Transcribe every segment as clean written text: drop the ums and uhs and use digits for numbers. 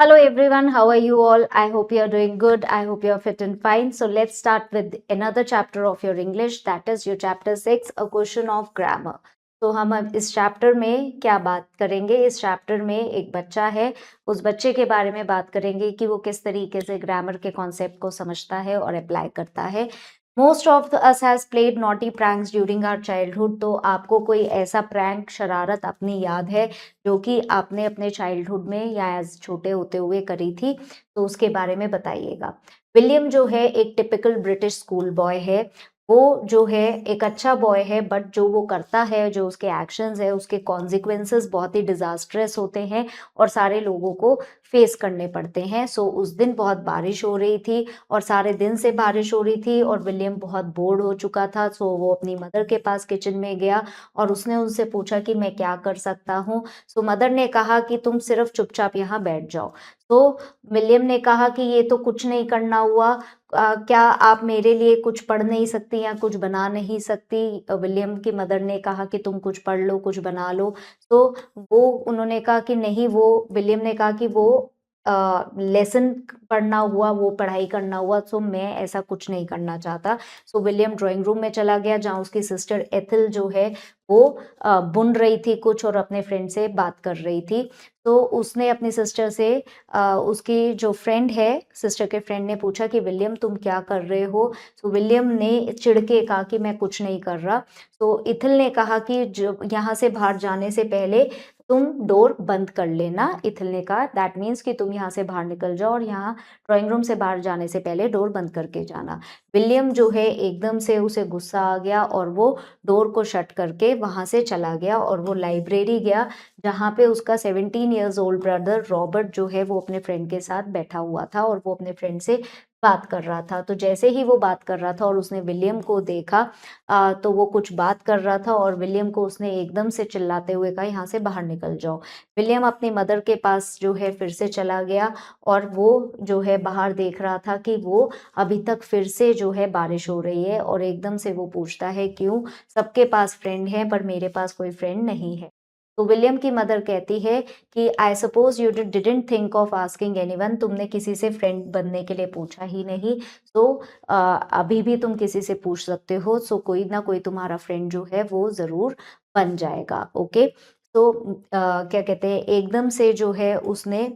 Hello everyone, how are you all? I hope you are doing good. I hope you are fit and fine. So let's start with another chapter of your English, that is your chapter 6, A Question of Grammar. तो हम अब इस chapter में क्या बात करेंगे? इस chapter में एक बच्चा है, उस बच्चे के बारे में बात करेंगे कि वो किस तरीके से ग्रामर के कॉन्सेप्ट को समझता है और अप्लाई करता है। Most of us has played naughty pranks during our childhood. तो आपको कोई ऐसा प्रैंक शरारत अपनी याद है जो कि आपने अपने चाइल्डहुड में या एज छोटे होते हुए करी थी, तो उसके बारे में बताइएगा। विलियम जो है एक टिपिकल ब्रिटिश स्कूल बॉय है। वो जो है एक अच्छा बॉय है, बट जो वो करता है, जो उसके एक्शंस है, उसके कॉन्सिक्वेंसेस बहुत ही डिजास्ट्रस होते हैं और सारे लोगों को फेस करने पड़ते हैं। सो उस दिन बहुत बारिश हो रही थी और सारे दिन से बारिश हो रही थी और विलियम बहुत बोर्ड हो चुका था। सो वो अपनी मदर के पास किचन में गया और उसने उनसे पूछा कि मैं क्या कर सकता हूँ। सो मदर ने कहा कि तुम सिर्फ चुपचाप यहाँ बैठ जाओ। तो विलियम ने कहा कि ये तो कुछ नहीं करना हुआ। क्या आप मेरे लिए कुछ पढ़ नहीं सकती या कुछ बना नहीं सकती? विलियम की मदर ने कहा कि तुम कुछ पढ़ लो, कुछ बना लो। तो वो उन्होंने कहा कि नहीं, वो विलियम ने कहा कि वो लेसन पढ़ना हुआ, वो पढ़ाई करना हुआ, सो मैं ऐसा कुछ नहीं करना चाहता। सो विलियम ड्राइंग रूम में चला गया जहाँ उसकी सिस्टर एथिल जो है वो बुन रही थी कुछ और अपने फ्रेंड से बात कर रही थी। तो उसने अपनी सिस्टर से उसकी जो फ्रेंड है, सिस्टर के फ्रेंड ने पूछा कि विलियम तुम क्या कर रहे हो? तो विलियम ने चिढ़ के कहा कि मैं कुछ नहीं कर रहा। तो इथिल ने कहा कि जो यहाँ से बाहर जाने से पहले तुम डोर बंद कर लेना। इथिल ने कहा दैट मीन्स कि तुम यहाँ से बाहर निकल जाओ और यहाँ ड्राइंग रूम से बाहर जाने से पहले डोर बंद करके जाना। विलियम जो है एकदम से उसे गुस्सा आ गया और वो डोर को शट करके वहां से चला गया और वो लाइब्रेरी गया जहाँ पे उसका 17 ईयर्स ओल्ड ब्रदर रॉबर्ट जो है वो अपने फ्रेंड के साथ बैठा हुआ था और वो अपने फ्रेंड से बात कर रहा था। तो जैसे ही वो बात कर रहा था और उसने विलियम को देखा, तो वो कुछ बात कर रहा था और विलियम को उसने एकदम से चिल्लाते हुए कहा यहाँ से बाहर निकल जाओ। विलियम अपनी मदर के पास जो है फिर से चला गया और वो जो है बाहर देख रहा था कि वो अभी तक फिर से जो है बारिश हो रही है और एकदम से वो पूछता है क्यों? सबके पास फ्रेंड है पर मेरे पास कोई फ्रेंड नहीं है। तो विलियम की मदर कहती है कि I suppose you didn't think of asking anyone. तुमने किसी से फ्रेंड बनने के लिए पूछा ही नहीं। तो अभी भी तुम किसी से पूछ सकते हो। सो कोई ना कोई तुम्हारा फ्रेंड जो है वो जरूर बन जाएगा। ओके। तो क्या कहते हैं, एकदम से जो है उसने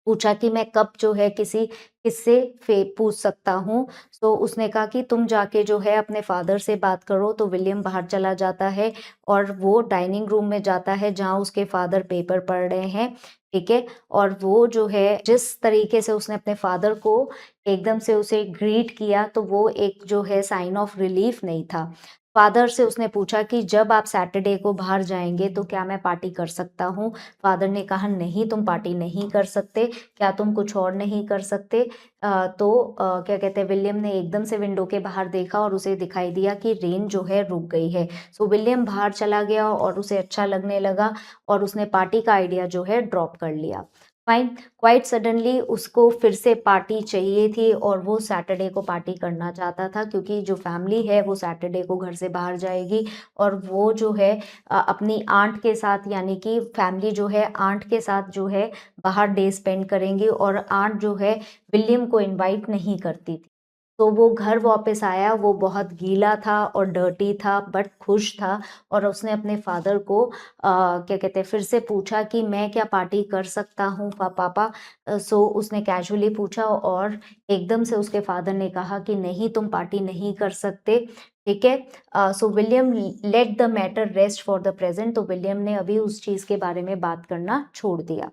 पूछा कि मैं कब जो है किससे पूछ सकता हूँ। तो उसने कहा कि तुम जाके जो है अपने फादर से बात करो। तो विलियम बाहर चला जाता है और वो डाइनिंग रूम में जाता है जहाँ उसके फादर पेपर पढ़ रहे हैं। ठीक है। और वो जो है जिस तरीके से उसने अपने फादर को एकदम से उसे ग्रीट किया, तो वो एक जो है साइन ऑफ रिलीफ नहीं था। फादर से उसने पूछा कि जब आप सैटरडे को बाहर जाएंगे तो क्या मैं पार्टी कर सकता हूँ? फादर ने कहा नहीं, तुम पार्टी नहीं कर सकते। क्या तुम कुछ और नहीं कर सकते? तो क्या कहते हैं, विलियम ने एकदम से विंडो के बाहर देखा और उसे दिखाई दिया कि रेन जो है रुक गई है। सो विलियम बाहर चला गया और उसे अच्छा लगने लगा और उसने पार्टी का आइडिया जो है ड्रॉप कर लिया। फाइन। क्वाइट सडनली उसको फिर से पार्टी चाहिए थी और वो सैटरडे को पार्टी करना चाहता था क्योंकि जो फैमिली है वो सैटरडे को घर से बाहर जाएगी और वो जो है अपनी आंट के साथ, यानी कि फैमिली जो है आंट के साथ जो है बाहर डे स्पेंड करेंगे और आंट जो है विलियम को इनवाइट नहीं करती थी। तो वो घर वापस आया, वो बहुत गीला था और डर्टी था बट खुश था और उसने अपने फादर को क्या कहते हैं फिर से पूछा कि मैं क्या पार्टी कर सकता हूँ पापा? सो उसने कैजुअली पूछा और एकदम से उसके फादर ने कहा कि नहीं, तुम पार्टी नहीं कर सकते। ठीक है। So William let the matter rest for the present. तो विलियम ने अभी उस चीज़ के बारे में बात करना छोड़ दिया।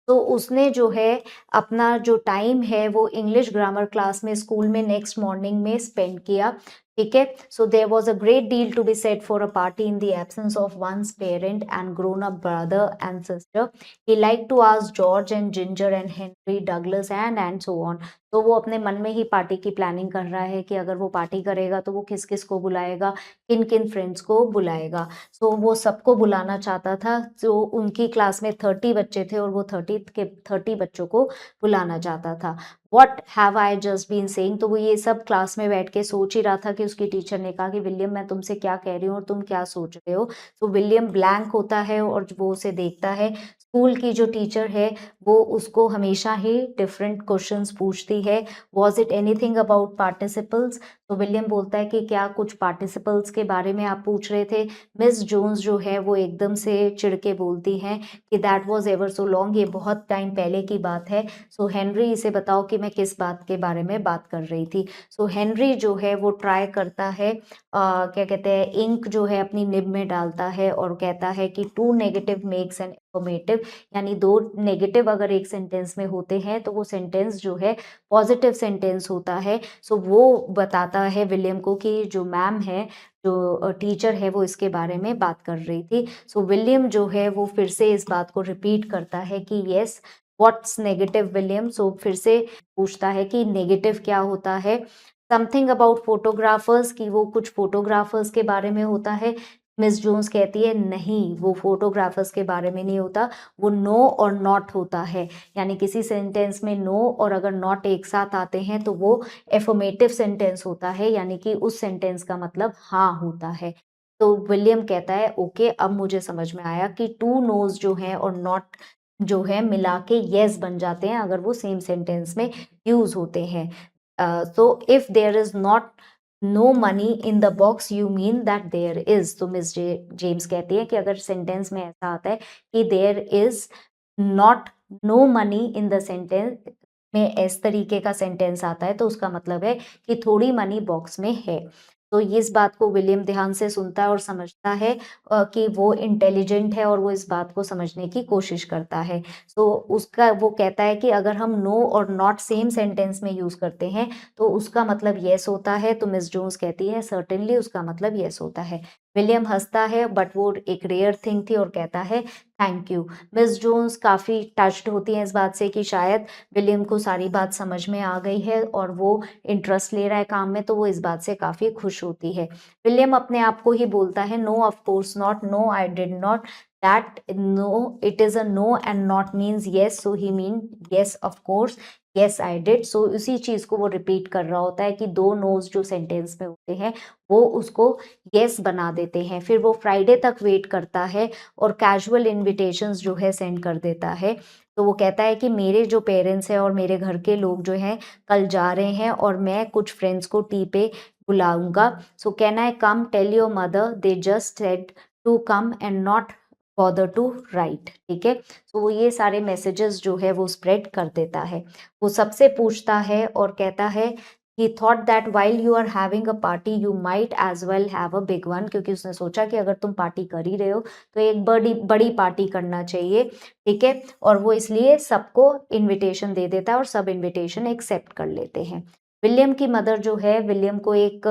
तो उसने जो है अपना जो टाइम है वो इंग्लिश ग्रामर क्लास में स्कूल में नेक्स्ट मॉर्निंग में स्पेंड किया। ठीक है। So there was a great deal to be set for a party in the absence of one's parent and grown up brother and sister. He like to ask George and Ginger and Henry Douglas and so on. तो वो अपने मन में ही party की planning कर रहा है कि अगर वो पार्टी करेगा तो वो किस किस को बुलाएगा, किन किन फ्रेंड्स को बुलाएगा। सो वो सबको बुलाना चाहता था। जो उनकी क्लास में 30 बच्चे थे और वो 30 के 30 बच्चों को बुलाना चाहता था। What have I just been saying. तो वो ये सब क्लास में बैठ के सोच ही रहा था कि उसकी टीचर ने कहा कि विलियम मैं तुमसे क्या कह रही हूँ और तुम क्या सोच रहे हो। तो विलियम ब्लैंक होता है और वो उसे देखता है। स्कूल की जो टीचर है वो उसको हमेशा ही डिफरेंट क्वेश्चंस पूछती है। Was it anything about participles. तो विलियम बोलता है कि क्या कुछ पार्टिसिपल्स के बारे में आप पूछ रहे थे। मिस जोन्स जो है वो एकदम से चिढ़ के बोलती हैं कि that was ever so long, ये बहुत टाइम पहले की बात है। सो हेनरी इसे बताओ कि मैं किस बात के बारे में बात कर रही थी। सो हेनरी जो है वो ट्राई करता है क्या कहते हैं इंक जो है अपनी निब में डालता है और कहता है कि two negative makes an affirmative, यानी दो नेगेटिव अगर एक सेंटेंस में होते हैं तो वो सेंटेंस जो है पॉजिटिव सेंटेंस होता है। सो वो बताता है विलियम को कि जो मैम है जो टीचर है वो इसके बारे में बात कर रही थी। सो विलियम जो है वो फिर से इस बात को रिपीट करता है कि यस व्हाट्स नेगेटिव विलियम। सो फिर से पूछता है कि नेगेटिव क्या होता है। समथिंग अबाउट फोटोग्राफर्स, की वो कुछ फोटोग्राफर्स के बारे में होता है। मिस जोन्स कहती है नहीं वो फोटोग्राफर्स के बारे में नहीं होता, वो नो और नॉट होता है। यानी किसी सेंटेंस में नो और अगर नॉट एक साथ आते हैं तो वो एफर्मेटिव सेंटेंस होता है, यानी कि उस सेंटेंस का मतलब हाँ होता है। तो विलियम कहता है ओके अब मुझे समझ में आया कि टू नोज जो है और नॉट जो है मिला के येस बन जाते हैं अगर वो सेम सेंटेंस में यूज होते हैं। तो if there is not no money in the box you mean that there is. तो मिस जेम्स कहती है कि अगर सेंटेंस में ऐसा आता है कि there is not no money in the sentence में इस तरीके का सेंटेंस आता है तो उसका मतलब है कि थोड़ी मनी बॉक्स में है। तो इस बात को विलियम ध्यान से सुनता है और समझता है कि वो इंटेलिजेंट है और वो इस बात को समझने की कोशिश करता है। तो उसका वो कहता है कि अगर हम नो और नॉट सेम सेंटेंस में यूज करते हैं तो उसका मतलब यस होता है। तो मिस जोन्स कहती है सर्टेनली उसका मतलब यस होता है। विलियम हंसता है बट वो एक रेयर थिंग थी और कहता है थैंक यू। मिस जोन्स काफ़ी टच्ड होती हैं इस बात से कि शायद विलियम को सारी बात समझ में आ गई है और वो इंटरेस्ट ले रहा है काम में, तो वो इस बात से काफ़ी खुश होती है। विलियम अपने आप को ही बोलता है no of course not, no I did not, that no it is a no and not means yes, so he mean yes of course, yes I did. So उसी चीज को वो रिपीट कर रहा होता है कि दो नोज जो सेंटेंस में होते हैं वो उसको येस बना देते हैं। फिर वो फ्राइडे तक वेट करता है और कैजुअल इनविटेशंस जो है सेंड कर देता है। तो वो कहता है कि मेरे जो पेरेंट्स हैं और मेरे घर के लोग जो हैं कल जा रहे हैं और मैं कुछ फ्रेंड्स को टी पे बुलाऊंगा। So can I come, tell your mother they just said to come and not bother to write. ठीक है, तो वो ये सारे मैसेजेस जो है वो स्प्रेड कर देता है। वो सबसे पूछता है और कहता है he thought that while you are having a party you might as well have a big one, क्योंकि उसने सोचा कि अगर तुम पार्टी कर ही रहे हो तो एक बड़ी बड़ी पार्टी करना चाहिए। ठीक है, और वो इसलिए सबको इनविटेशन दे देता है और सब इनविटेशन एक्सेप्ट कर लेते हैं। विलियम की मदर जो है विलियम को एक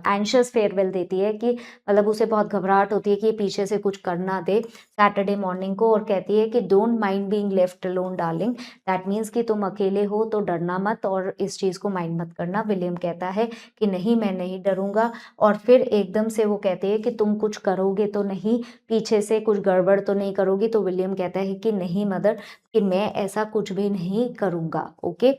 एंशियस फेयरवेल देती है कि मतलब उसे बहुत घबराहट होती है कि ये पीछे से कुछ कर ना दे सैटरडे मॉर्निंग को, और कहती है कि don't mind being left alone darling, that means कि तुम अकेले हो तो डरना मत और इस चीज़ को माइंड मत करना। विलियम कहता है कि नहीं मैं नहीं डरूंगा, और फिर एकदम से वो कहते हैं कि तुम कुछ करोगे तो नहीं, पीछे से कुछ गड़बड़ तो नहीं करोगी। तो विलियम कहता है कि नहीं मदर, कि मैं ऐसा कुछ भी नहीं करूंगा। ओके,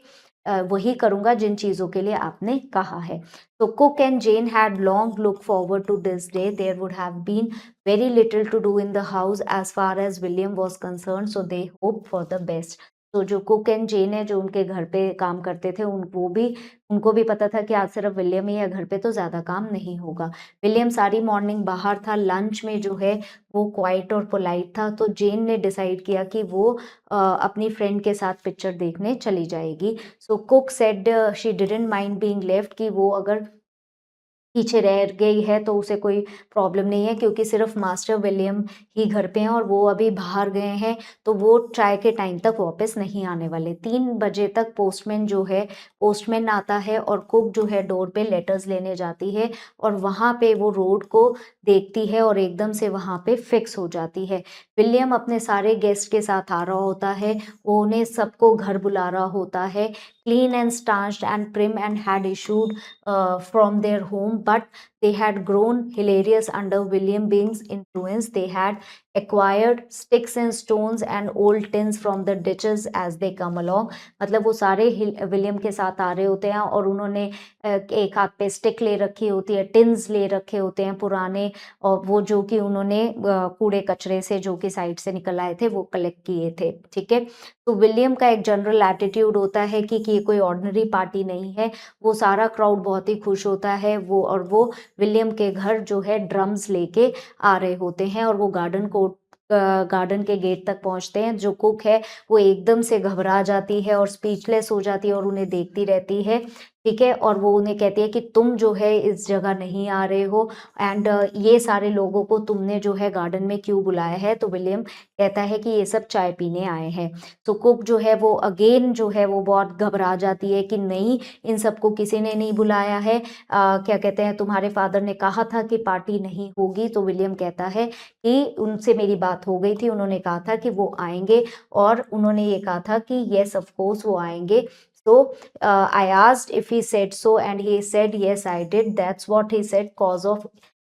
वही करूंगा जिन चीज़ों के लिए आपने कहा है। तो Cook and Jane had long look forward to this day, there would have been very little to do in the house as far as William was concerned, so they hoped for the best. तो जो cook and जेन है जो उनके घर पे काम करते थे उनको भी पता था कि आज सिर्फ विलियम ही है घर पे तो ज़्यादा काम नहीं होगा। विलियम सारी मॉर्निंग बाहर था, लंच में जो है वो क्वाइट और पोलाइट था। तो जेन ने डिसाइड किया कि वो अपनी फ्रेंड के साथ पिक्चर देखने चली जाएगी। So cook said she didn't mind being left, कि वो अगर पीछे रह गई है तो उसे कोई प्रॉब्लम नहीं है क्योंकि सिर्फ मास्टर विलियम ही घर पे हैं और वो अभी बाहर गए हैं, तो वो चाय के टाइम तक वापस नहीं आने वाले। 3 बजे तक पोस्टमैन आता है और कुक जो है डोर पे लेटर्स लेने जाती है और वहाँ पे वो रोड को देखती है और एकदम से वहाँ पे फिक्स हो जाती है। विलियम अपने सारे गेस्ट के साथ आ रहा होता है, वो उन्हें सबको घर बुला रहा होता है। Clean and starched and prim and had issued from their home, but they had grown hilarious under William Bing's influence. They had acquired sticks and stones and old tins from the ditches as they come along। मतलब वो सारे William के साथ आ रहे होते हैं और उन्होंने एक हाथ पे स्टिक ले रखी होती है, टिन्स ले रखे होते हैं पुराने, और वो जो कि उन्होंने कूड़े कचरे से जो कि साइड से निकल आए थे वो कलेक्ट किए थे। ठीक है, तो विलियम का एक जनरल एटीट्यूड होता है कि ये कोई ऑर्डिनरी पार्टी नहीं है। वो सारा क्राउड बहुत ही खुश होता है, वो विलियम के घर जो है ड्रम्स लेके आ रहे होते हैं और वो गार्डन के गेट तक पहुंचते हैं। जो कुक है वो एकदम से घबरा जाती है और स्पीचलेस हो जाती है और उन्हें देखती रहती है। ठीक है, और वो उन्हें कहती है कि तुम जो है इस जगह नहीं आ रहे हो, एंड ये सारे लोगों को तुमने जो है गार्डन में क्यों बुलाया है। तो विलियम कहता है कि ये सब चाय पीने आए हैं। तो कुक जो है वो अगेन जो है वो बहुत घबरा जाती है कि नहीं, इन सबको किसी ने नहीं बुलाया है। क्या कहते हैं, तुम्हारे फादर ने कहा था कि पार्टी नहीं होगी। तो विलियम कहता है कि उनसे मेरी बात हो गई थी, उन्होंने कहा था कि वो आएंगे और उन्होंने ये कहा था कि यस ऑफ कोर्स वो आएंगे। So I asked if he said so and he said yes I did, that's what he said cause of,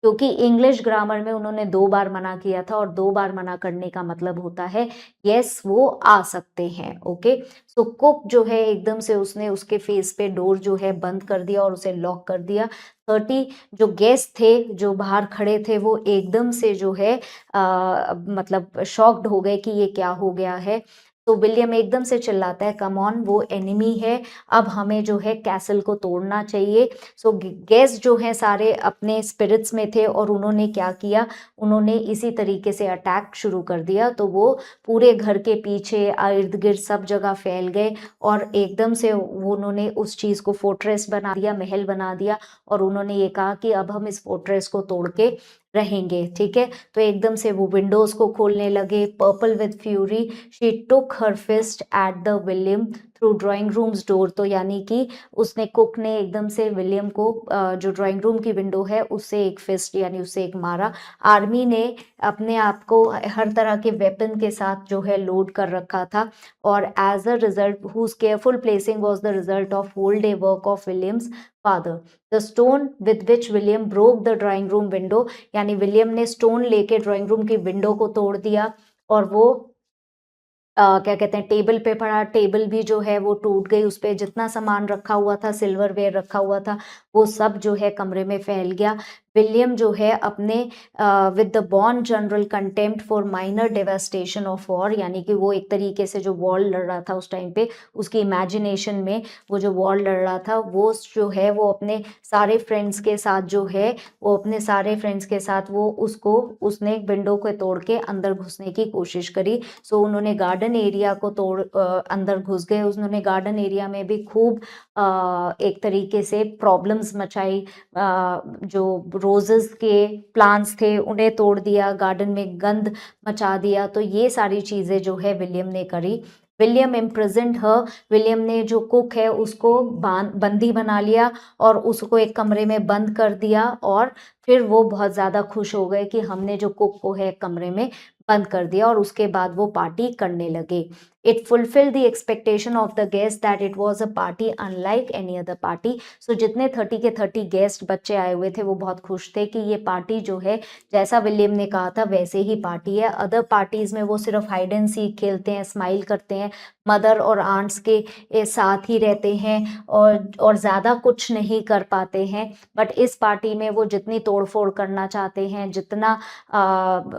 क्योंकि इंग्लिश ग्रामर में उन्होंने 2 बार मना किया था और 2 बार मना करने का मतलब होता है यस वो आ सकते हैं। ओके, सो कुक जो है एकदम से उसने उसके फेस पे डोर जो है बंद कर दिया और उसे लॉक कर दिया। 30 जो गेस्ट थे जो बाहर खड़े थे वो एकदम से जो है मतलब शॉक्ड हो गए कि ये क्या हो गया है। तो विलियम एकदम से चिल्लाता है कम ऑन, वो एनिमी है, अब हमें जो है कैसल को तोड़ना चाहिए। सो गेस्ट जो हैं सारे अपने स्पिरिट्स में थे और उन्होंने क्या किया, उन्होंने इसी तरीके से अटैक शुरू कर दिया। तो वो पूरे घर के पीछे इर्द गिर्द सब जगह फैल गए और एकदम से वो उन्होंने उस चीज़ को फोर्ट्रेस बना दिया, महल बना दिया, और उन्होंने ये कहा कि अब हम इस फोर्ट्रेस को तोड़ के रहेंगे। ठीक है, तो एकदम से वो विंडोज को खोलने लगे। Purple with fury she took her fist at the William through drawing rooms door. तो यानी कि उसने कुक ने एकदम से विलियम को जो ड्राइंग रूम की विंडो है उससे एक फिस्ट यानी उससे एक मारा। आर्मी ने अपने आप को हर तरह के वेपन के साथ जो है लोड कर रखा था और as a result whose careful placing was the result of whole day work of William's father. The stone with which William broke the drawing room window, यानी विलियम ने स्टोन लेके ड्राइंग रूम की window को तोड़ दिया और वो क्या कहते हैं टेबल पे पड़ा। टेबल भी जो है वो टूट गई, उस पे जितना सामान रखा हुआ था, सिल्वरवेयर रखा हुआ था, वो सब जो है कमरे में फैल गया। विलियम जो है अपने with the born general contempt for minor devastation of war, यानी कि वो एक तरीके से जो वॉर लड़ रहा था उस टाइम पे उसकी इमेजिनेशन में वो जो वॉर लड़ रहा था वो जो है वो अपने सारे फ्रेंड्स के साथ जो है वो अपने सारे फ्रेंड्स के साथ वो उसने विंडो को तोड़ के अंदर घुसने की कोशिश करी। सो उन्होंने गार्डन एरिया को अंदर घुस गए। उन्होंने गार्डन एरिया में भी खूब एक तरीके से प्रॉब्लम्स मचाई। जो रोजेस के प्लांट्स थे उन्हें तोड़ दिया, गार्डन में गंद मचा दिया। तो ये सारी चीजें जो है विलियम ने करी। विलियम इम्प्रिजन्ड हर, विलियम ने जो कुक है उसको बंदी बना लिया और उसको एक कमरे में बंद कर दिया और फिर वो बहुत ज़्यादा खुश हो गए कि हमने जो कुक को है कमरे में बंद कर दिया, और उसके बाद वो पार्टी करने लगे। It fulfil the expectation of the guest that it was a party unlike any other party. So जितने 30 के 30 गेस्ट बच्चे आए हुए थे वो बहुत खुश थे कि ये पार्टी जो है जैसा विलियम ने कहा था वैसे ही पार्टी है। अदर पार्टीज में वो सिर्फ हाइड एंड सीक खेलते हैं, स्माइल करते हैं, मदर और आंट्स के साथ ही रहते हैं और ज़्यादा कुछ नहीं कर पाते हैं। बट इस पार्टी में वो जितनी तोड़फोड़ करना चाहते हैं, जितना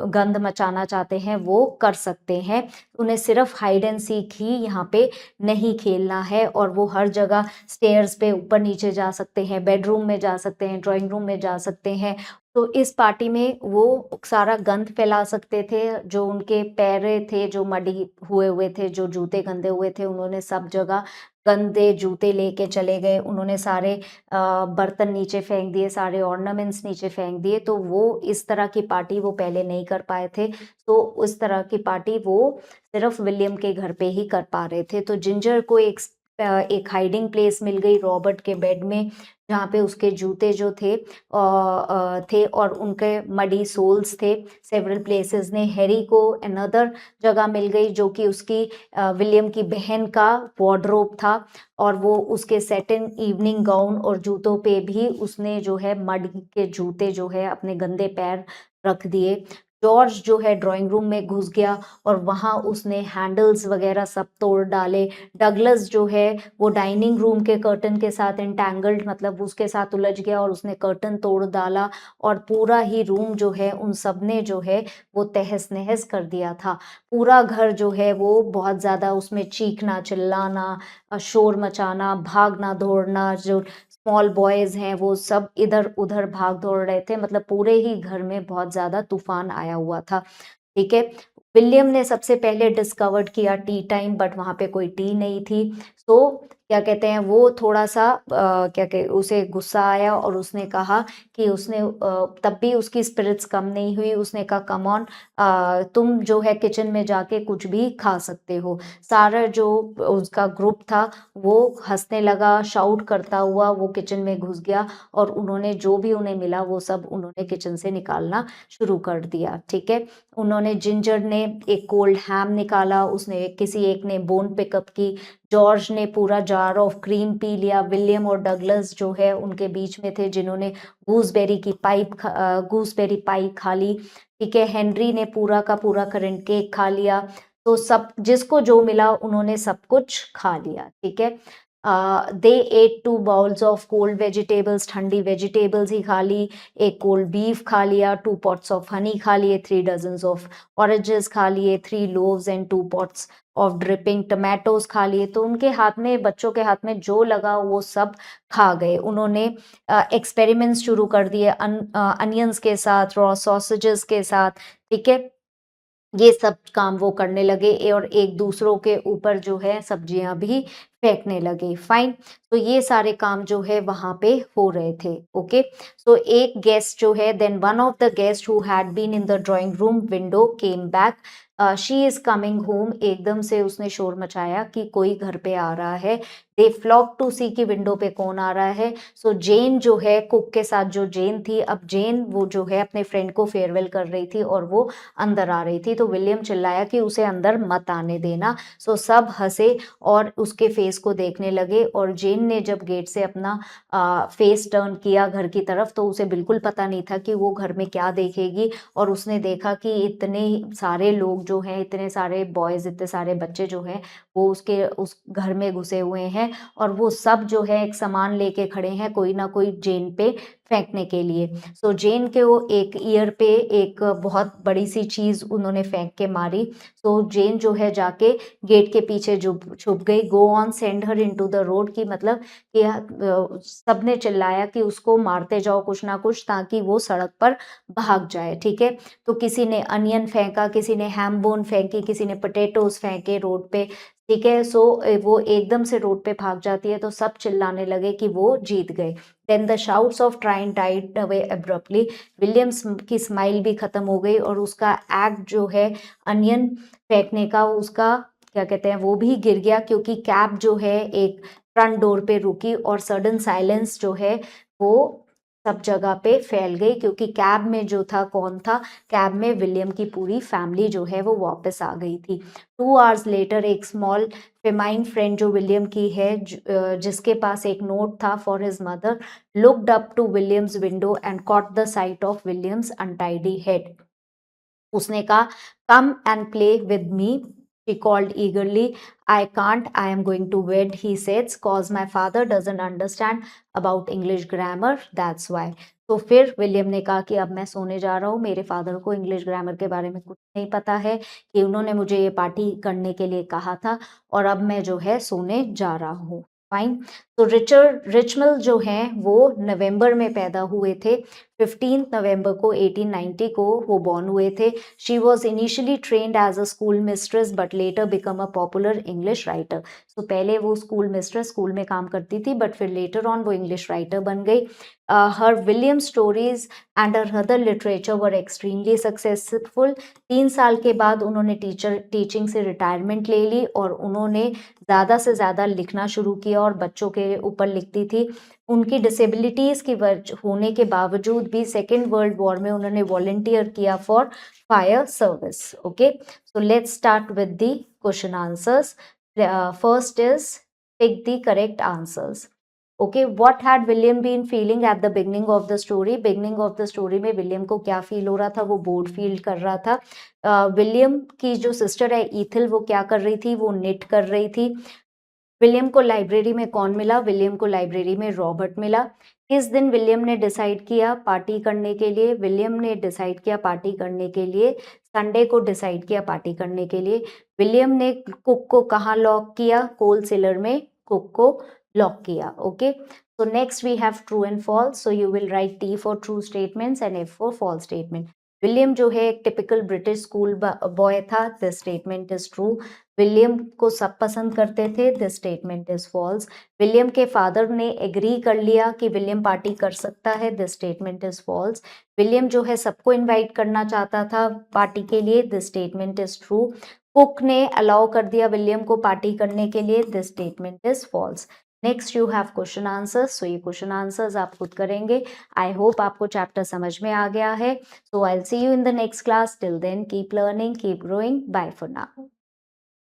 गंद मचाना चाहते हैं वो कर सकते हैं। उन्हें सिर्फ हाइड एंड सीक ही यहाँ पे नहीं खेलना है और वो हर जगह स्टेयर्स पे ऊपर नीचे जा सकते हैं, बेडरूम में जा सकते हैं, ड्राइंग रूम में जा सकते हैं। तो इस पार्टी में वो सारा गंद फैला सकते थे। जो उनके पैर थे जो मडी हुए हुए थे, जो जूते गंदे हुए थे, उन्होंने सब जगह गंदे जूते लेके चले गए। उन्होंने सारे बर्तन नीचे फेंक दिए, सारे ऑर्नामेंट्स नीचे फेंक दिए। तो वो इस तरह की पार्टी वो पहले नहीं कर पाए थे। तो उस तरह की पार्टी वो सिर्फ विलियम के घर पे ही कर पा रहे थे। तो जिंजर को एक हाइडिंग प्लेस मिल गई रॉबर्ट के बेड में, जहाँ पे उसके जूते जो थे और उनके मडी सोल्स थे सेवरल प्लेसेस ने। हैरी को अनदर जगह मिल गई जो कि उसकी विलियम की बहन का वार्डरोब था और वो उसके सेटिन इवनिंग गाउन और जूतों पे भी उसने जो है मड के जूते जो है अपने गंदे पैर रख दिए। जॉर्ज जो है ड्राइंग रूम में घुस गया और वहाँ उसने हैंडल्स वगैरह सब तोड़ डाले। डगलस जो है वो डाइनिंग रूम के कर्टन के साथ एंटैंगल्ड, मतलब उसके साथ उलझ गया और उसने कर्टन तोड़ डाला और पूरा ही रूम जो है उन सब ने जो है वो तहस नहस कर दिया था। पूरा घर जो है वो बहुत ज़्यादा उसमें चीखना चिल्लाना, शोर मचाना, भागना दौड़ना, जो स्मॉल बॉयज़ हैं वो सब इधर उधर भाग दौड़ रहे थे, मतलब पूरे ही घर में बहुत ज़्यादा तूफान आया हुआ था। ठीक है। विलियम ने सबसे पहले डिस्कवर्ड किया टी टाइम, बट वहाँ पे कोई टी नहीं थी। सो क्या कहते हैं, वो थोड़ा सा क्या कह उसे गुस्सा आया और उसने कहा कि उसने तब भी उसकी स्पिरिट्स कम नहीं हुई। उसने कहा कम ऑन, तुम जो है किचन में जाके कुछ भी खा सकते हो। सारा जो उसका ग्रुप था वो हंसने लगा, शाउट करता हुआ वो किचन में घुस गया और उन्होंने जो भी उन्हें मिला वो सब उन्होंने किचन से निकालना शुरू कर दिया। ठीक है। उन्होंने, जिंजर ने एक कोल्ड हैम निकाला, उसने किसी एक ने बोन पिकअप की, जॉर्ज ने पूरा जार ऑफ क्रीम पी लिया, विलियम और डगलस जो है उनके बीच में थे जिन्होंने गूसबेरी पाई खा ली। ठीक है। हेनरी ने पूरा का पूरा करंट केक खा लिया। तो सब जिसको जो मिला उन्होंने सब कुछ खा लिया। ठीक है। They ate 2 bowls of cold vegetables, ठंडी वेजिटेबल्स ही खा ली। एक कोल्ड बीफ खा लिया, 2 पॉट्स ऑफ हनी खा लिए, 3 डजन्स ऑफ ऑरेंजेस खा लिए, 3 loaves and 2 pots of dripping tomatoes खा लिए। तो उनके हाथ में, बच्चों के हाथ में जो लगा वो सब खा गए। उन्होंने एक्सपेरिमेंट्स शुरू कर दिए अनियंस के साथ, रॉ सॉसेजेस के साथ। ठीक है। ये सब काम वो करने लगे और एक दूसरों के ऊपर जो है सब्जियां भी फेंकने लगे। फाइन। तो ये सारे काम जो है वहां पे हो रहे थे। ओके। सो एक गेस्ट जो है, then one of the guest who had been in the drawing room window came back, she is coming home. एकदम से उसने शोर मचाया कि कोई घर पे आ रहा है। दे फ्लॉक टू सी की विंडो पे कौन आ रहा है। सो जेन जो है कुक के साथ, जो जेन थी, अब जेन वो जो है अपने फ्रेंड को फेयरवेल कर रही थी और वो अंदर आ रही थी। तो विलियम चिल्लाया कि उसे अंदर मत आने देना। सो सब हंसे और उसके फेस को देखने लगे और जेन ने जब गेट से अपना फेस टर्न किया घर की तरफ तो उसे बिल्कुल पता नहीं था कि वो घर में क्या देखेगी। और उसने देखा कि इतने सारे लोग जो हैं, इतने सारे बॉयज, इतने सारे बच्चे जो हैं वो उसके उस घर में घुसे हुए हैं और वो सब जो है एक सामान लेके खड़े हैं कोई ना कोई जेन पे फेंकने के लिए। सो जेन के वो एक ईयर पे एक बहुत बड़ी सी चीज उन्होंने फेंक के मारी। सो जेन जो है जाके गेट के पीछे जो छुप गई। Go on send her into the road, की मतलब कि सबने चिल्लाया कि उसको मारते जाओ कुछ ना कुछ ताकि वो सड़क पर भाग जाए। ठीक है। तो किसी ने अनियन फेंका, किसी ने हैमबोन फेंकी, किसी ने पोटैटोज फेंके रोड पे। ठीक है। सो वो एकदम से रोड पे भाग जाती है तो सब चिल्लाने लगे कि वो जीत गए। Then the shouts of triumph died away abruptly. William's की स्माइल भी खत्म हो गई और उसका एक्ट जो है अनियन फेंकने का, उसका क्या कहते हैं, वो भी गिर गया क्योंकि कैब जो है एक फ्रंट डोर पे रुकी और सडन साइलेंस जो है वो सब जगह पे फैल गई क्योंकि कैब में जो था, कौन था कैब में, विलियम की पूरी फैमिली जो है वो वापस आ गई थी। 2 आवर्स लेटर एक स्मॉल फेमाइन फ्रेंड जो विलियम की है, जिसके पास एक नोट था for his mother, looked up to William's window and caught the sight of William's untidy head. उसने कहा come and play with me, she called eagerly. I can't, I am going to bed, he says, cause my father doesn't understand about English grammar, that's why. तो फिर William ने कहा कि अब मैं सोने जा रहा हूँ, मेरे फादर को इंग्लिश ग्रामर के बारे में कुछ नहीं पता है, कि उन्होंने मुझे ये पार्टी करने के लिए कहा था और अब मैं जो है सोने जा रहा हूँ। फाइन। तो रिचमल जो हैं वो नवंबर में पैदा हुए थे। 15 नवंबर को 1890 को वो बॉर्न हुए थे। She was initially trained as a school mistress but later become a popular English writer. So पहले वो स्कूल मिस्ट्रेस, स्कूल में काम करती थी, बट फिर लेटर ऑन वो इंग्लिश राइटर बन गई। हर William stories and her other literature were extremely successful. 3 साल के बाद उन्होंने टीचिंग से रिटायरमेंट ले ली और उन्होंने ज़्यादा से ज़्यादा लिखना शुरू किया और बच्चों के ऊपर लिखती थी। उनकी डिसेबिलिटीज़ की वजह होने के बावजूद भी सेकेंड वर्ल्ड वॉर में उन्होंने वॉलंटियर किया for fire service. Okay. So let's start with the question answers. First is pick the correct answers. Okay, what had William been feeling at the beginning of the story? Beginning of the story में William को क्या feel हो रहा था? वो board feel कर रहा था। विलियम की जो सिस्टर है ईथिल, वो क्या कर रही थी? वो निट कर रही थी। विलियम को लाइब्रेरी में कौन मिला? विलियम को लाइब्रेरी में रॉबर्ट मिला। किस दिन विलियम ने डिसाइड किया पार्टी करने के लिए? विलियम ने डिसाइड किया पार्टी करने के लिए संडे को डिसाइड किया पार्टी करने के लिए। विलियम ने कुक को कहाँ लॉक किया? कोल सेलर में कुक को लॉक किया। Okay, so next we have true and false, so you will write T for true statements and F for false statement. William जो है एक टिपिकल ब्रिटिश स्कूल बॉय था, this statement is true. William को सब पसंद करते थे, this statement is false. William के फादर ने एग्री कर लिया कि विलियम पार्टी कर सकता है, this statement is false. William जो है सबको इनवाइट करना चाहता था पार्टी के लिए, this statement is true. Cook ने अलाउ कर दिया विलियम को पार्टी करने के लिए, this statement is false. Next you have question answers, so ये क्वेश्चन आंसर्स आप खुद करेंगे। आई होप आपको चैप्टर समझ में आ गया है। So I will see you in the next class. Till then keep learning, keep growing. Bye for now.